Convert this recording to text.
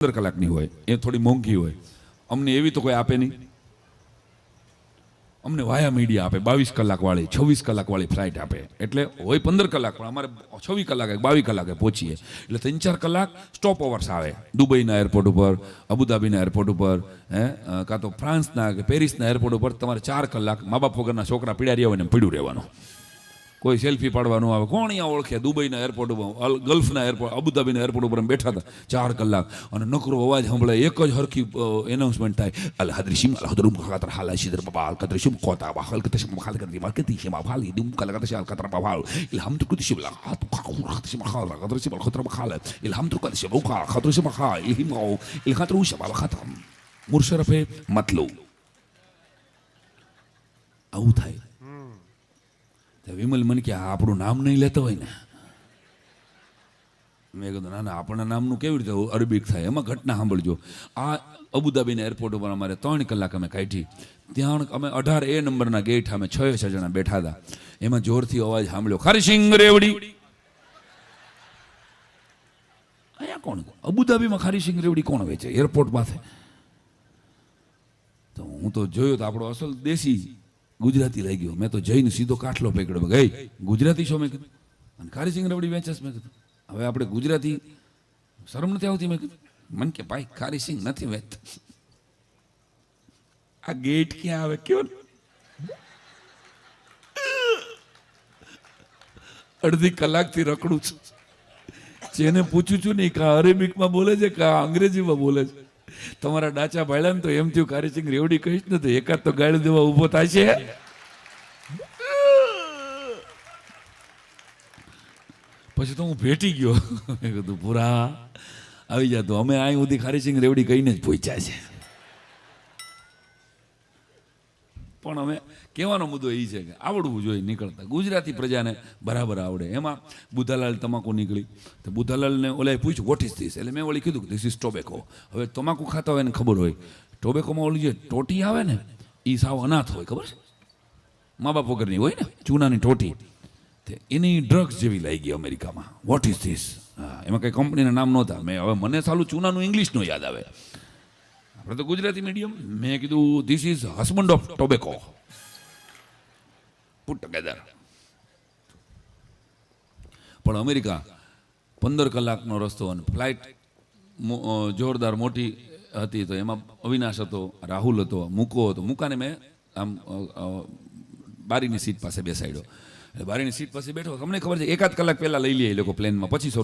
15 કલાકની હોય, એ થોડી મોંઘી હોય. અમને એવી તો કોઈ આપે નહીં. અમને વાયા મીડિયા આપે 22 કલાકવાળી 26 કલાકવાળી ફ્લાઇટ આપે. એટલે હોય 15 કલાક, પણ અમારે 26 કલાકે 22 કલાકે પહોંચીએ. એટલે 3-4 કલાક સ્ટોપ ઓવર્સ આવે દુબઈના એરપોર્ટ ઉપર, અબુધાબીના એરપોર્ટ ઉપર, કાં તો ફ્રાન્સના કે પેરિસના એરપોર્ટ ઉપર. તમારે 4 કલાક મા બાપ વગરના છોકરા પીડા રહ્યા હોય ને પીડ્યું રહેવાનું. કોઈ સેલ્ફી પાડવાનું આવે, કોણ અહીંયા ઓળખે? દુબઈના એરપોર્ટ ઉપર, ગલ્ફના એરપોર્ટ, અબુધાબીના એરપોર્ટ ઉપર બેઠા હતા 4 કલાક, અને નકરો અવાજ સાંભળાય, એક જ હરખી એનાઉન્સમેન્ટ થાય, અલ હદરીશિમ અલ હદરુમ ખાતર હાલા શિદર બબાલ કદરીશિમ કોતા બહાલ કતશમ ખાલ કદરી માર કતી શિમ બહાલ ઇદુમ કલ કતશલ કતર બહાલ ઇલહમ તો કતી શિમ હાત ખાઉ રાતશિમ ખાલ કદરીશિમ અલ ખતર બહાલ ઇલહમ તો કતી શિમ ખા ખતરશિમ ખા ઇલહિમ ઓ ઇલ ખતરુ શબા ખતમ મુરશરફે મતલુ. આવું થાય. વિમલ મને કે આપણું નામ નહીં લેતો હોય ને. મેં કીધું ના ના, આપણના નામનું કેવી રીતે અરબીક થાય? એમાં ઘટના સાંભળજો. આ અબુધાબીના એરપોર્ટ ઉપર અમારે 3 કલાક અમે કાઢી. ત્યાં અમે 18A નંબરના ગેટ અમે 6 જણા બેઠા હતા. એમાં જોરથી અવાજ સાંભળ્યો, ખારીસિંગ રેવડી. અહીંયા કોણ? અબુધાબીમાં ખારીસિંગ રેવડી કોણ વેચે એરપોર્ટ પાસે? તો હું તો જોયો તો આપણો અસલ દેશી ગુજરાતી લઈ ગયો. મેં તો જઈને સીધો કાટલો પકડ્યો. ગઈ ગુજરાતી છો? મેં કીધું. અને ખારીસિંગ રબડી વેચસ? મેં કીધું. હવે આપણે ગુજરાતી શરમ નથી આવતી? મેં કીધું. મન કે ભાઈ ખારીસિંગ નથી વેચતા. આ ગેટ ક્યાં આવે કયો? અડધી કલાકથી રખડું છું. જેને પૂછું છું ને કા અરેબિકમાં બોલે છે કા અંગ્રેજીમાં બોલે છે. તમારા ડાચા ભાડ્યા ને તો એમ થયું ખારીસિંગ રેવડી કહીશ ને તો એકાદ તો ગાડી દેવા ઉભો થાય છે. પછી તો હું ભેટી ગયો. મેં કીધું પૂરા આવી જતો. અમે અહીં સુધી ખારીસિંગ રેવડી કહીને જ પહોંચ્યા છે. પણ અમે કહેવાનો મુદ્દો એ છે કે આવડવું જોઈએ નીકળતા. ગુજરાતી પ્રજાને બરાબર આવડે. એમાં બુધાલાલ તમાકુ નીકળી તો બુધાલાલને ઓલાએ પૂછ્યું વોટ ઇઝ ધીસ? એટલે મેં ઓલી કીધું ધીસ ઇઝ ટોબેકો. હવે તમાકુ ખાતા હોય ને ખબર હોય, ટોબેકોમાં ઓલી જે ટોટી આવે ને એ સાવ અનાથ હોય, ખબર છે? મા બાપ વગરની હોય ને, ચૂનાની ટોટી. એની ડ્રગ્સ જેવી લાગી ગઈ અમેરિકામાં. What is this? હા, એમાં કંઈ કંપનીના નામ નહોતા. મેં હવે મને સાલું ચૂનાનું ઇંગ્લિશનું યાદ આવે. આપણે તો ગુજરાતી મીડિયમ. મેં કીધું this is husband of tobacco, put together. પણ અમેરિકા 15 કલાકનો રસ્તો અને ફ્લાઇટ જોરદાર મોટી હતી. તો એમાં અવિનાશ હતો, રાહુલ હતો, મૂકો હતો. મૂકાને મેં આમ બારીની સીટ પાસે બેસાડ્યો. એટલે બારીની સીટ પાસે બેઠો. તમને ખબર છે 1-8 કલાક પહેલાં લઈ લે એ લોકો પ્લેનમાં, પછી શરૂ